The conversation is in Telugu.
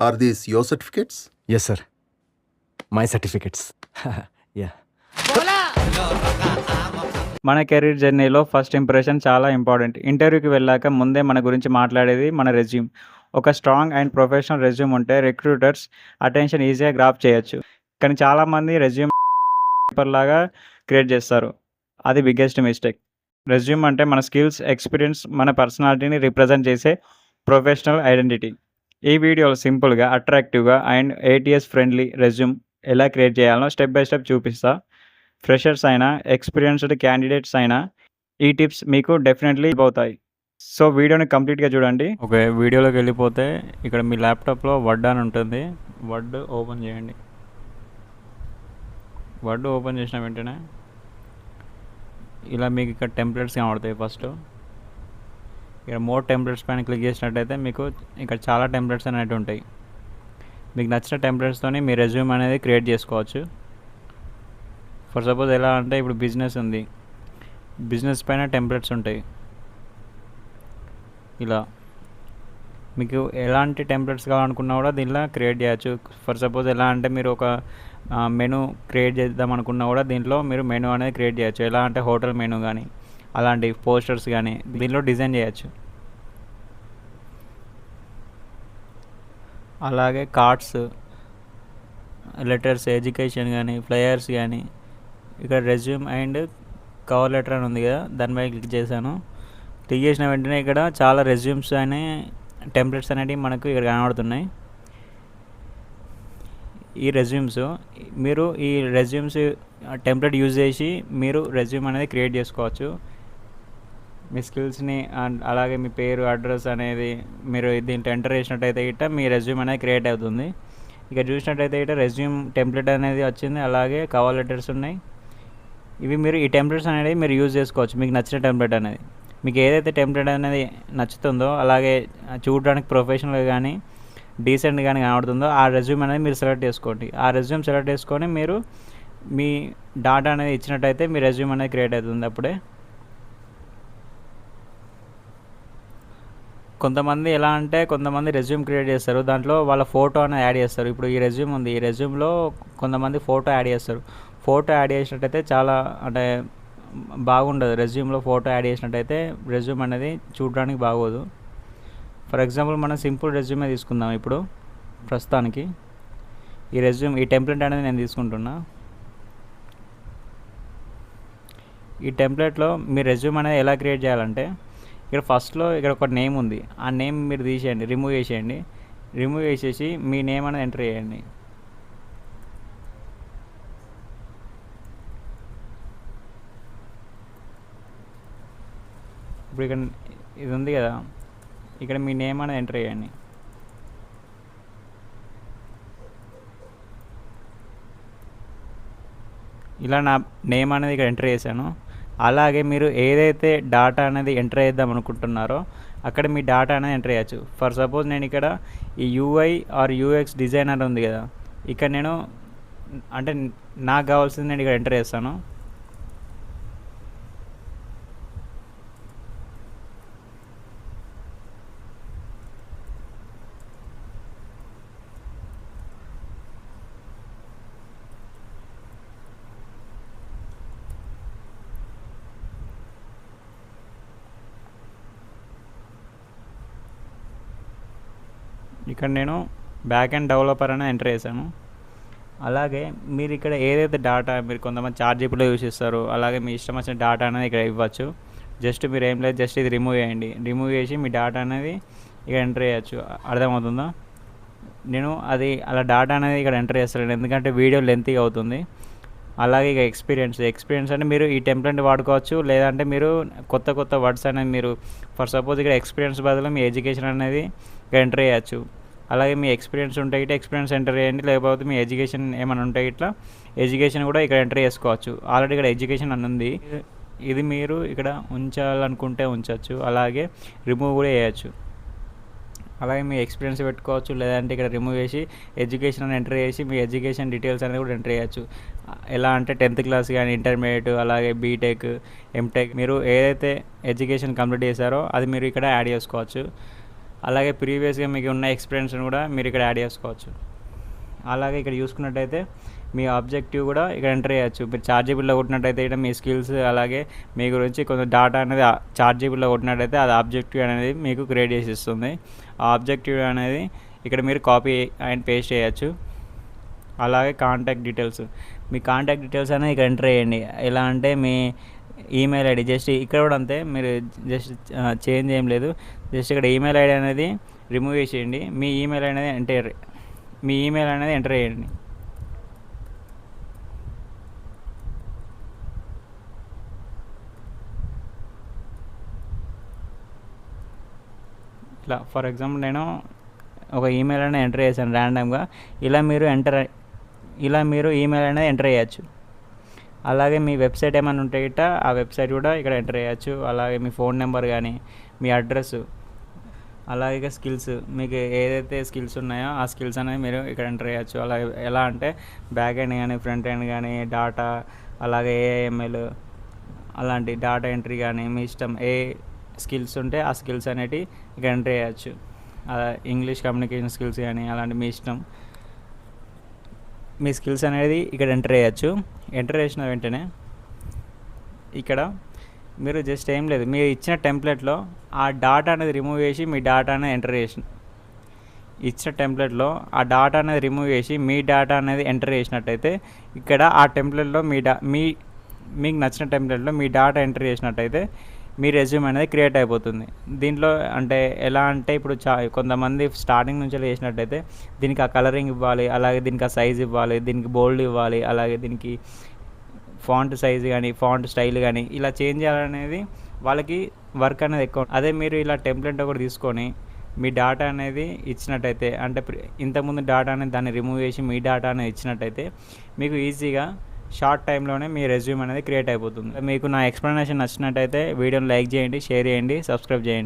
Are these your certificates? Yes, sir. My certificates. Yeah. మన కెరీర్ జర్నీలో ఫస్ట్ ఇంప్రెషన్ చాలా ఇంపార్టెంట్. ఇంటర్వ్యూకి వెళ్ళాక ముందే మన గురించి మాట్లాడేది మన రెజ్యూమ్. ఒక స్ట్రాంగ్ అండ్ ప్రొఫెషనల్ రెజ్యూమ్ ఉంటే రిక్రూటర్స్ అటెన్షన్ ఈజీగా గ్రాప్ చేయొచ్చు. కానీ చాలామంది రెజ్యూమ్ పేపర్‌లాగా క్రియేట్ చేస్తారు. అది బిగ్గెస్ట్ మిస్టేక్. రెజ్యూమ్ అంటే మన స్కిల్స్, ఎక్స్‌పీరియన్స్, మన పర్సనాలిటీని రిప్రజెంట్ చేసే ప్రొఫెషనల్ ఐడెంటిటీ. ఈ వీడియోలో సింపుల్‌గా, అట్రాక్టివ్‌గా అండ్ ఏటీఎస్ ఫ్రెండ్లీ రెజ్యూమ్ ఎలా క్రియేట్ చేయాలో స్టెప్ బై స్టెప్ చూపిస్తా. ఫ్రెషర్స్ అయినా, ఎక్స్‌పీరియన్స్‌డ్ క్యాండిడేట్స్ అయినా ఈ టిప్స్ మీకు డెఫినెట్‌లీ హెల్ప్ అవుతాయి. సో వీడియోని కంప్లీట్‌గా చూడండి. ఓకే, వీడియోలోకి వెళ్ళిపోతే ఇక్కడ మీ ల్యాప్‌టాప్‌లో వర్డ్ అని ఉంటుంది. వర్డ్ ఓపెన్ చేయండి. వర్డ్ ఓపెన్ చేసిన వెంటనే ఇలా మీకు ఇక్కడ టెంప్లెట్స్ కనబడతాయి. ఫస్ట్ ఇక్కడ మోర్ టెంప్లెట్స్ పైన క్లిక్ చేసినట్టయితే మీకు ఇక్కడ చాలా టెంప్లెట్స్ అనేవి ఉంటాయి. మీకు నచ్చిన టెంప్లెట్స్తోని మీ రెజ్యూమ్ అనేది క్రియేట్ చేసుకోవచ్చు. ఫర్ సపోజ్ ఎలా అంటే ఇప్పుడు బిజినెస్ ఉంది, బిజినెస్ పైన టెంప్లెట్స్ ఉంటాయి. ఇలా మీకు ఎలాంటి టెంప్లెట్స్ కావాలనుకున్నా కూడా దీనిలో క్రియేట్ చేయొచ్చు. ఫర్ సపోజ్ ఎలా అంటే మీరు ఒక మెనూ క్రియేట్ చేద్దాం అనుకున్నా కూడా దీంట్లో మీరు మెనూ అనేది క్రియేట్ చేయొచ్చు. ఎలా అంటే హోటల్ మెనూ కానీ అలాంటి పోస్టర్స్ కానీ దీనిలో డిజైన్ చేయొచ్చు. అలాగే కార్డ్స్, లెటర్స్, ఎడ్యుకేషన్ కానీ, ఫ్లయర్స్ కానీ, ఇక్కడ రెజ్యూమ్ అండ్ కవర్ లెటర్ అని ఉంది కదా, దానిపై క్లిక్ చేశాను. క్లిక్ చేసిన వెంటనే ఇక్కడ చాలా రెజ్యూమ్స్ అనే టెంప్లెట్స్ అనేవి మనకు ఇక్కడ కనబడుతున్నాయి. ఈ రెజ్యూమ్స్ మీరు ఈ రెజ్యూమ్స్ టెంప్లెట్ యూజ్ చేసి మీరు రెజ్యూమ్ అనేది క్రియేట్ చేసుకోవచ్చు. మీ స్కిల్స్ని అండ్ అలాగే మీ పేరు, అడ్రస్ అనేది మీరు దీంట్లో ఎంటర్ చేసినట్టయితే ఇట్ట మీ రెజ్యూమ్ అనేది క్రియేట్ అవుతుంది. ఇక చూసినట్టయితే ఇట్ట రెజ్యూమ్ టెంప్లెట్ అనేది వచ్చింది. అలాగే కవర్ లెటర్స్ ఉన్నాయి. ఇవి మీరు ఈ టెంప్లెట్స్ అనేది మీరు యూజ్ చేసుకోవచ్చు. మీకు నచ్చిన టెంప్లెట్ అనేది, మీకు ఏదైతే టెంప్లెట్ అనేది నచ్చుతుందో, అలాగే చూడడానికి ప్రొఫెషనల్గా కానీ డీసెంట్ కానీ కనబడుతుందో ఆ రెజ్యూమ్ అనేది మీరు సెలెక్ట్ చేసుకోండి. ఆ రెజ్యూమ్ సెలెక్ట్ చేసుకొని మీరు మీ డాటా అనేది ఇచ్చినట్టయితే మీ రెజ్యూమ్ అనేది క్రియేట్ అవుతుంది. అప్పుడే కొంతమంది ఎలా అంటే కొంతమంది రెజ్యూమ్ క్రియేట్ చేస్తారు, దాంట్లో వాళ్ళ ఫోటో అనేది యాడ్ చేస్తారు. ఇప్పుడు ఈ రెజ్యూమ్ ఉంది, ఈ రెజ్యూమ్లో కొంతమంది ఫోటో యాడ్ చేస్తారు. ఫోటో యాడ్ చేసినట్టయితే చాలా అంటే బాగుండదు. రెజ్యూమ్లో ఫోటో యాడ్ చేసినట్టయితే రెజ్యూమ్ అనేది చూడడానికి బాగోదు. ఫర్ ఎగ్జాంపుల్ మనం సింపుల్ రెజ్యూమే తీసుకుందాం. ఇప్పుడు ప్రస్తుతానికి ఈ రెజ్యూమ్, ఈ టెంప్లెట్ అనేది నేను తీసుకుంటున్నా. ఈ టెంప్లెట్లో మీ రెజ్యూమ్ అనేది ఎలా క్రియేట్ చేయాలంటే ఇక్కడ ఫస్ట్లో ఇక్కడ ఒక నేమ్ ఉంది, ఆ నేమ్ మీరు తీసేయండి, రిమూవ్ చేసేయండి. రిమూవ్ చేసేసి మీ నేమ్ అనేది ఎంటర్ చేయండి. ఇప్పుడు ఇక్కడ ఇది ఉంది కదా, ఇక్కడ మీ నేమ్ అనేది ఎంటర్ చేయండి. ఇలా నా నేమ్ అనేది ఇక్కడ ఎంటర్ చేశాను. అలాగే మీరు ఏదైతే డాటా అనేది ఎంటర్ చేద్దాం అనుకుంటున్నారో అక్కడ మీ డాటా అనేది ఎంటర్ చేయొచ్చు. ఫర్ సపోజ్ నేను ఇక్కడ ఈ యూఐ ఆర్ యూఎక్స్ డిజైనర్ ఉంది కదా, ఇక్కడ నేను అంటే నాకు కావాల్సింది నేను ఇక్కడ ఎంటర్ చేస్తాను. ఇక్కడ నేను బ్యాక్ అండ్ డెవలపర్ అని ఎంటర్ చేశాను. అలాగే మీరు ఇక్కడ ఏదైతే డాటా మీరు కొంతమంది చార్జీపీలో యూస్ చేస్తారు, అలాగే మీ ఇష్టం వచ్చిన డాటా అనేది ఇక్కడ ఇవ్వచ్చు. జస్ట్ మీరు ఏం లేదు, జస్ట్ ఇది రిమూవ్ చేయండి. రిమూవ్ చేసి మీ డాటా అనేది ఇక్కడ ఎంటర్ చేయొచ్చు. అర్థమవుతుందా? నేను అది అలా డాటా అనేది ఇక్కడ ఎంటర్ చేస్తాను ఎందుకంటే వీడియో లెంతీగా అవుతుంది. అలాగే ఇక ఎక్స్పీరియన్స్ అంటే మీరు ఈ టెంప్లెట్ వాడుకోవచ్చు, లేదంటే మీరు కొత్త కొత్త వర్డ్స్ అనేది మీరు ఫర్ సపోజ్ ఇక్కడ ఎక్స్పీరియన్స్ బదులు మీ ఎడ్యుకేషన్ అనేది ఇక్కడ ఎంటర్ చేయొచ్చు. అలాగే మీ ఎక్స్పీరియన్స్ ఉంటే ఇట్లా ఎక్స్పీరియన్స్ ఎంటర్ చేయండి, లేకపోతే మీ ఎడ్యుకేషన్ ఏమైనా ఉంటే ఇట్లా ఎడ్యుకేషన్ కూడా ఇక్కడ ఎంటర్ చేసుకోవచ్చు. ఆల్రెడీ ఇక్కడ ఎడ్యుకేషన్ అని ఉంది, ఇది మీరు ఇక్కడ ఉంచాలనుకుంటే ఉంచవచ్చు, అలాగే రిమూవ్ కూడా చేయొచ్చు. అలాగే మీ ఎక్స్పీరియన్స్ పెట్టుకోవచ్చు, లేదంటే ఇక్కడ రిమూవ్ చేసి ఎడ్యుకేషన్ అని ఎంటర్ చేసి మీ ఎడ్యుకేషన్ డీటెయిల్స్ అనేది కూడా ఎంటర్ చేయొచ్చు. ఎలా అంటే 10th క్లాస్ కానీ, ఇంటర్మీడియట్, అలాగే బీటెక్, ఎంటెక్ మీరు ఏదైతే ఎడ్యుకేషన్ కంప్లీట్ చేశారో అది మీరు ఇక్కడ యాడ్ చేసుకోవచ్చు. అలాగే ప్రీవియస్గా మీకు ఉన్న ఎక్స్పీరియన్స్ని కూడా మీరు ఇక్కడ యాడ్ చేసుకోవచ్చు. అలాగే ఇక్కడ చూసుకున్నట్టయితే మీ ఆబ్జెక్టివ్ కూడా ఇక్కడ ఎంటర్ చేయొచ్చు. మీరు చార్జీబుల్లో కొట్టినట్టయితే ఇక్కడ మీ స్కిల్స్ అలాగే మీ గురించి కొంచెం డాటా అనేది చార్జీబుల్లో కొట్టినట్టయితే అది ఆబ్జెక్టివ్ అనేది మీకు క్రియేట్ చేసి ఇస్తుంది. ఆ ఆబ్జెక్టివ్ అనేది ఇక్కడ మీరు కాపీ అండ్ పేస్ట్ చేయొచ్చు. అలాగే కాంటాక్ట్ డీటెయిల్స్, మీ కాంటాక్ట్ డీటెయిల్స్ అనేది ఇక్కడ ఎంటర్ చేయండి. ఎలా అంటే మీ ఈమెయిల్ ఐడి జస్ట్ ఇక్కడ కూడా అంతే, మీరు జస్ట్ చేంజ్ ఏం లేదు, జస్ట్ ఇక్కడ ఈమెయిల్ ఐడి అనేది రిమూవ్ చేసేయండి. మీ ఈమెయిల్ అనేది ఎంటర్ చేయండి. ఇట్లా ఫర్ ఎగ్జాంపుల్ నేను ఒక ఈమెయిల్ అనేది ఎంటర్ చేశాను ర్యాండమ్గా. ఇలా మీరు ఈమెయిల్ అనేది ఎంటర్ చేయొచ్చు. అలాగే మీ వెబ్సైట్ ఏమైనా ఉంటే గిట్ట ఆ వెబ్సైట్ కూడా ఇక్కడ ఎంటర్ చేయొచ్చు. అలాగే మీ ఫోన్ నెంబర్ కానీ మీ అడ్రస్, అలాగే స్కిల్స్, మీకు ఏదైతే స్కిల్స్ ఉన్నాయో ఆ స్కిల్స్ అనేవి మీరు ఇక్కడ ఎంటర్ చేయొచ్చు. అలాగే ఎలా అంటే బ్యాక్ ఎండ్ కానీ ఫ్రంట్ ఎండ్ కానీ డాటా, అలాగే ఏఎంఎల్ అలాంటి డాటా ఎంట్రీ కానీ మీ ఇష్టం ఏ స్కిల్స్ ఉంటే ఆ స్కిల్స్ అనేవి ఇక్కడ ఎంటర్ చేయొచ్చు. ఇంగ్లీష్ కమ్యూనికేషన్ స్కిల్స్ కానీ అలాంటి మీ ఇష్టం, మీ స్కిల్స్ అనేది ఇక్కడ ఎంటర్ చేయొచ్చు. ఎంటర్ చేసిన వెంటనే ఇక్కడ మీరు జస్ట్ ఏం లేదు, మీరు ఇచ్చిన టెంప్లెట్లో ఆ డాటా అనేది రిమూవ్ చేసి మీ డాటా అనేది ఎంటర్ ఇచ్చిన టెంప్లెట్లో ఆ డాటా అనేది రిమూవ్ చేసి మీ డాటా అనేది ఎంటర్ చేసినట్టయితే ఇక్కడ ఆ టెంప్లెట్లో మీకు నచ్చిన టెంప్లెట్లో మీ డాటా ఎంటర్ చేసినట్టయితే మీ రెజ్యూమ్ అనేది క్రియేట్ అయిపోతుంది. దీంట్లో అంటే ఎలా అంటే ఇప్పుడు కొంతమంది స్టార్టింగ్ నుంచి చేసినట్టయితే దీనికి ఆ కలరింగ్ ఇవ్వాలి, అలాగే దీనికి ఆ సైజ్ ఇవ్వాలి, దీనికి బోల్డ్ ఇవ్వాలి, అలాగే దీనికి ఫాంట్ సైజ్ కానీ ఫాంట్ స్టైల్ కానీ ఇలా చేంజ్ చేయాలనేది వాళ్ళకి వర్క్ అనేది ఎక్కువ. అదే మీరు ఇలా టెంప్లెట్ ఒకటి తీసుకొని మీ డాటా అనేది ఇచ్చినట్టయితే, అంటే ఇంతకుముందు డాటా అనేది దాన్ని రిమూవ్ చేసి మీ డాటా అనేది ఇచ్చినట్టయితే మీకు ఈజీగా షార్ట్ టైంలోనే మీ రెజ్యూమ్ అనేది క్రియేట్ అయిపోతుంది. మీకు నా ఎక్స్ప్లెనేషన్ నచ్చినట్టయితే వీడియోని లైక్ చేయండి, షేర్ చేయండి, సబ్స్క్రైబ్ చేయండి.